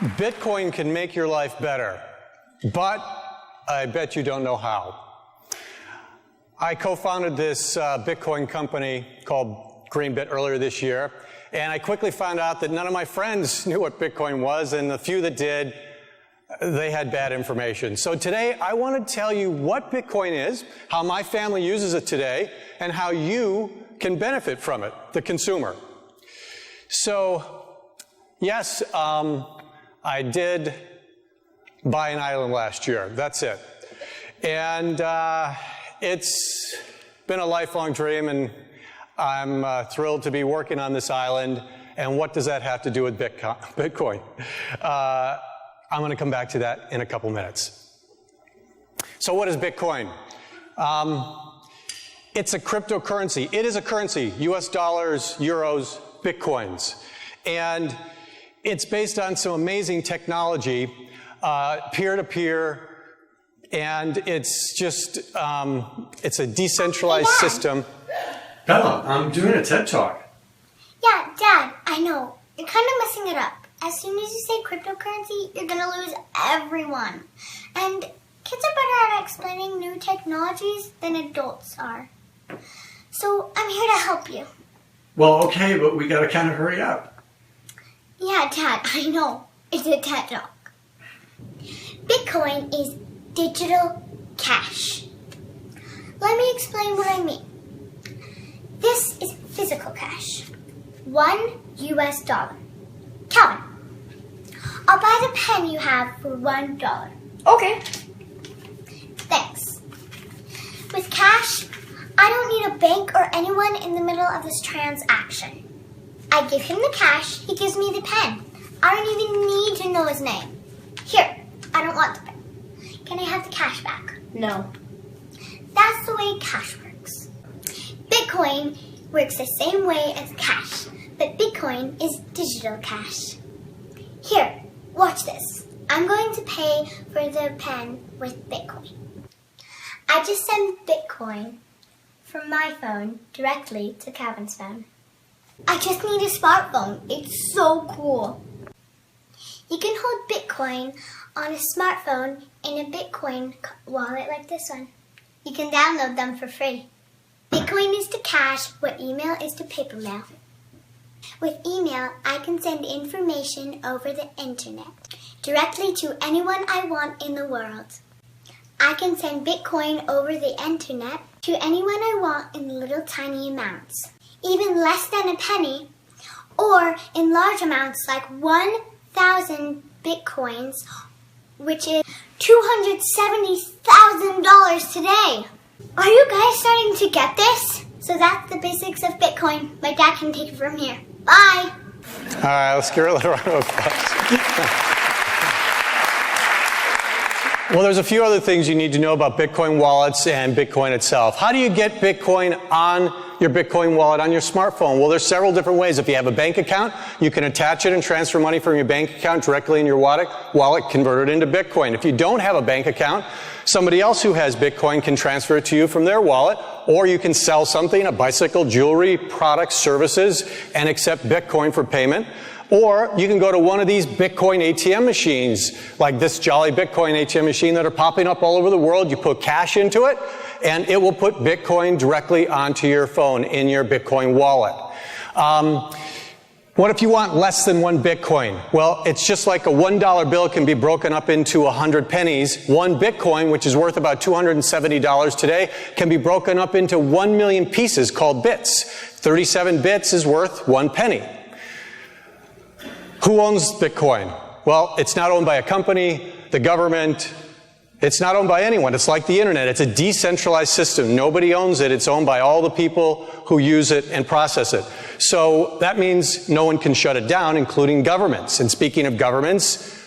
Bitcoin can make your life better, but I bet you don't know how. I co-founded this Bitcoin company called Greenbit earlier this year, and I quickly found out that none of my friends knew what Bitcoin was, and the few that did, they had bad information. So today, I want to tell you what Bitcoin is, how my family uses it today, and how you can benefit from it, the consumer. So, yes, I did buy an island last year. That's it. And it's been a lifelong dream, and I'm thrilled to be working on this island. And what does that have to do with Bitcoin? I'm going to come back to that in a couple minutes. So what is Bitcoin? It's a cryptocurrency. It is a currency, US dollars, euros, Bitcoins. And it's based on some amazing technology, peer-to-peer, and it's just, it's a decentralized system. Bella, I'm doing a TED Talk. Yeah, Dad, I know. You're kind of messing it up. As soon as you say cryptocurrency, you're going to lose everyone. And kids are better at explaining new technologies than adults are. So I'm here to help you. Well, okay, but we got to kind of hurry up. Yeah, Dad, I know. It's a TED Talk. Bitcoin is digital cash. Let me explain what I mean. This is physical cash. $1 US. Calvin, I'll buy the pen you have for $1. Okay. Thanks. With cash, I don't need a bank or anyone in the middle of this transaction. I give him the cash, he gives me the pen. I don't even need to know his name. Here, I don't want the pen. Can I have the cash back? No. That's the way cash works. Bitcoin works the same way as cash, but Bitcoin is digital cash. Here, watch this. I'm going to pay for the pen with Bitcoin. I just sent Bitcoin from my phone directly to Calvin's phone. I just need a smartphone. It's so cool. You can hold Bitcoin on a smartphone in a Bitcoin wallet like this one. You can download them for free. Bitcoin is to cash what email is to paper mail. With email, I can send information over the internet directly to anyone I want in the world. I can send Bitcoin over the internet to anyone I want in little tiny amounts, even less than a penny, or in large amounts like 1,000 Bitcoins, which is $270,000 today. Are you guys starting to get this? So that's the basics of Bitcoin. My dad can take it from here. Bye. All right, let's give her a little round of applause. Well, there's a few other things you need to know about Bitcoin wallets and Bitcoin itself. How do you get Bitcoin on your Bitcoin wallet on your smartphone? Well, there's several different ways. If you have a bank account, you can attach it and transfer money from your bank account directly in your wallet, convert it into Bitcoin. If you don't have a bank account, somebody else who has Bitcoin can transfer it to you from their wallet, or you can sell something, a bicycle, jewelry, products, services, and accept Bitcoin for payment. Or you can go to one of these Bitcoin ATM machines, like this Jolly Bitcoin ATM machine that are popping up all over the world. You put cash into it, and it will put Bitcoin directly onto your phone in your Bitcoin wallet. What if you want less than 1 Bitcoin? Well, it's just like a $1 bill can be broken up into 100 pennies. 1 Bitcoin, which is worth about $270 today, can be broken up into 1 million pieces called bits. 37 bits is worth 1 penny. Who owns Bitcoin? Well, it's not owned by a company, the government. It's not owned by anyone. It's like the internet. It's a decentralized system. Nobody owns it. It's owned by all the people who use it and process it. So that means no one can shut it down, including governments. And speaking of governments,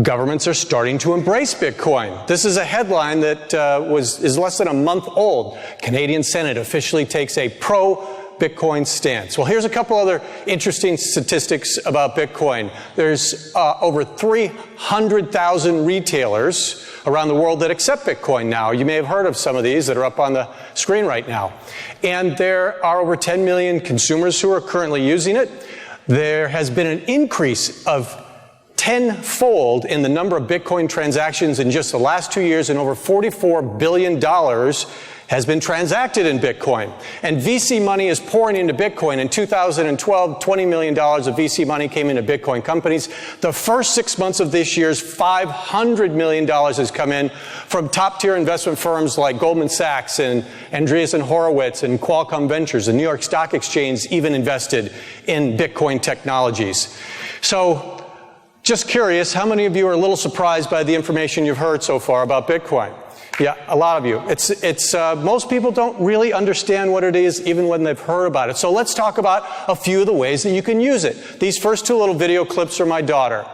governments are starting to embrace Bitcoin. This is a headline that is less than a month old. Canadian Senate officially takes a pro-Bitcoin stance. Well, here's a couple other interesting statistics about Bitcoin. There's over 300,000 retailers around the world that accept Bitcoin now. You may have heard of some of these that are up on the screen right now. And there are over 10 million consumers who are currently using it. There has been an increase of tenfold in the number of Bitcoin transactions in just the last 2 years, and over $44 billion has been transacted in Bitcoin. And VC money is pouring into Bitcoin. In 2012, $20 million of VC money came into Bitcoin companies. The first 6 months of this year's $500 million has come in from top-tier investment firms like Goldman Sachs and Andreessen Horowitz and Qualcomm Ventures. The New York Stock Exchange even invested in Bitcoin technologies. So, just curious, how many of you are a little surprised by the information you've heard so far about Bitcoin? Yeah, a lot of you. Most people don't really understand what it is even when they've heard about it. So let's talk about a few of the ways that you can use it. These first two little video clips are my daughter.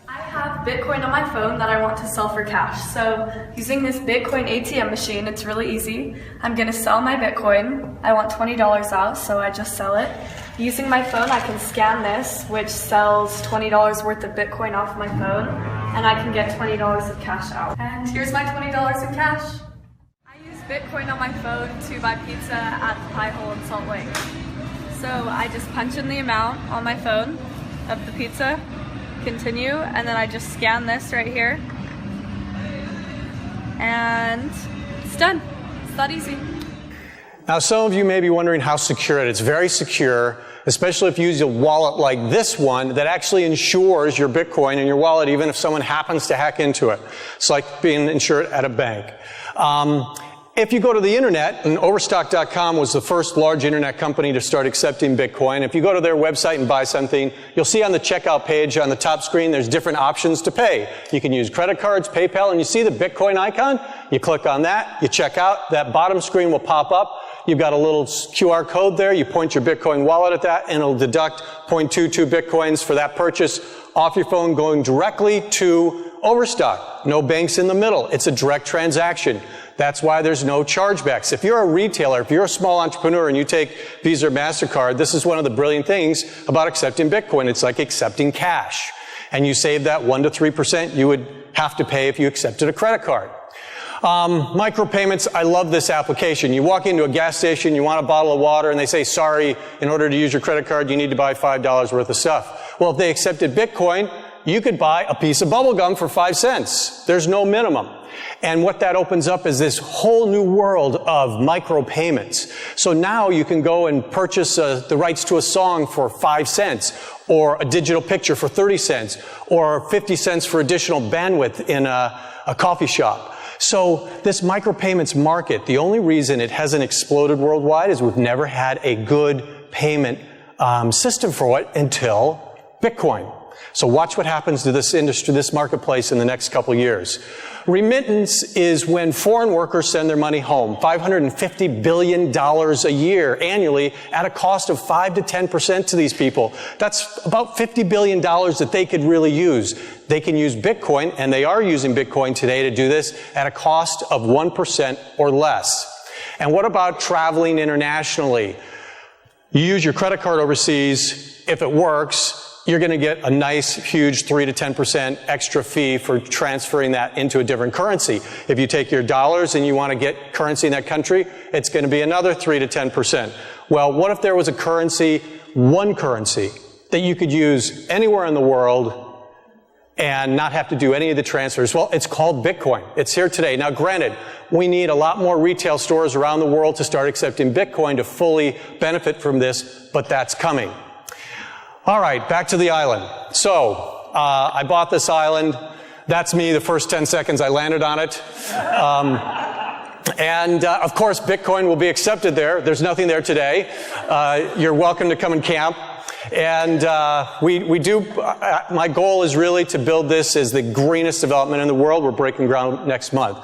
I have Bitcoin on my phone that I want to sell for cash. So using this Bitcoin ATM machine, it's really easy. I'm going to sell my Bitcoin. I want $20 out, so I just sell it. Using my phone, I can scan this, which sells $20 worth of Bitcoin off my phone, and I can get $20 of cash out. And here's my $20 in cash. I use Bitcoin on my phone to buy pizza at the Pie Hole in Salt Lake. So I just punch in the amount on my phone of the pizza, continue, and then I just scan this right here, and it's done. It's that easy. Now, some of you may be wondering how secure it is. It's very secure, especially if you use a wallet like this one that actually insures your Bitcoin in your wallet, even if someone happens to hack into it. It's like being insured at a bank. If you go to the internet, and Overstock.com was the first large internet company to start accepting Bitcoin. If you go to their website and buy something, you'll see on the checkout page on the top screen, there's different options to pay. You can use credit cards, PayPal, and you see the Bitcoin icon? You click on that, you check out, that bottom screen will pop up. You've got a little QR code there. You point your Bitcoin wallet at that, and it'll deduct 0.22 Bitcoins for that purchase off your phone, going directly to Overstock. No banks in the middle. It's a direct transaction. That's why there's no chargebacks. If you're a retailer, if you're a small entrepreneur and you take Visa or MasterCard, this is one of the brilliant things about accepting Bitcoin. It's like accepting cash. And you save that 1% to 3% you would have to pay if you accepted a credit card. Micropayments, I love this application. You walk into a gas station, you want a bottle of water, and they say, sorry, in order to use your credit card, you need to buy $5 worth of stuff. Well, if they accepted Bitcoin, you could buy a piece of bubble gum for 5 cents. There's no minimum. And what that opens up is this whole new world of micropayments. So now you can go and purchase the rights to a song for 5 cents, or a digital picture for 30 cents, or 50 cents for additional bandwidth in a coffee shop. So this micropayments market, the only reason it hasn't exploded worldwide is we've never had a good payment system for it until Bitcoin. So watch what happens to this industry, this marketplace in the next couple of years. Remittance is when foreign workers send their money home, $550 billion a year annually at a cost of 5 to 10% to these people. That's about $50 billion that they could really use. They can use Bitcoin, and they are using Bitcoin today to do this at a cost of 1% or less. And what about traveling internationally? You use your credit card overseas. If it works, you're going to get a nice, huge 3 to 10% extra fee for transferring that into a different currency. If you take your dollars and you want to get currency in that country, it's going to be another 3 to 10%. Well, what if there was a currency, one currency, that you could use anywhere in the world and not have to do any of the transfers? Well, it's called Bitcoin. It's here today. Now, granted, we need a lot more retail stores around the world to start accepting Bitcoin to fully benefit from this, but that's coming. All right, back to the island. So, I bought this island. That's me the first 10 seconds I landed on it. Of course, Bitcoin will be accepted there. There's nothing there today. You're welcome to come and camp. And my goal is really to build this as the greenest development in the world. We're breaking ground next month.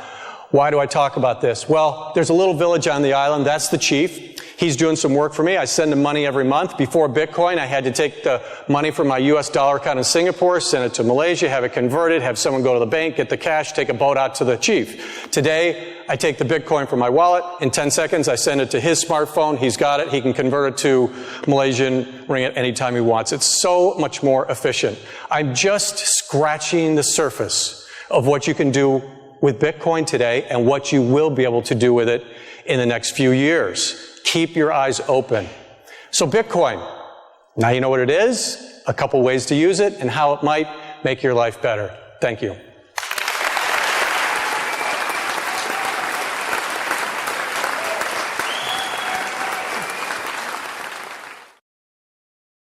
Why do I talk about this? Well, there's a little village on the island. That's the chief. He's doing some work for me. I send him money every month. Before Bitcoin, I had to take the money from my US dollar account in Singapore, send it to Malaysia, have it converted, have someone go to the bank, get the cash, take a boat out to the chief. Today, I take the Bitcoin from my wallet. In 10 seconds, I send it to his smartphone. He's got it. He can convert it to Malaysian ringgit anytime he wants. It's so much more efficient. I'm just scratching the surface of what you can do with Bitcoin today and what you will be able to do with it in the next few years. Keep your eyes open. So Bitcoin, now you know what it is, a couple ways to use it, and how it might make your life better. Thank you.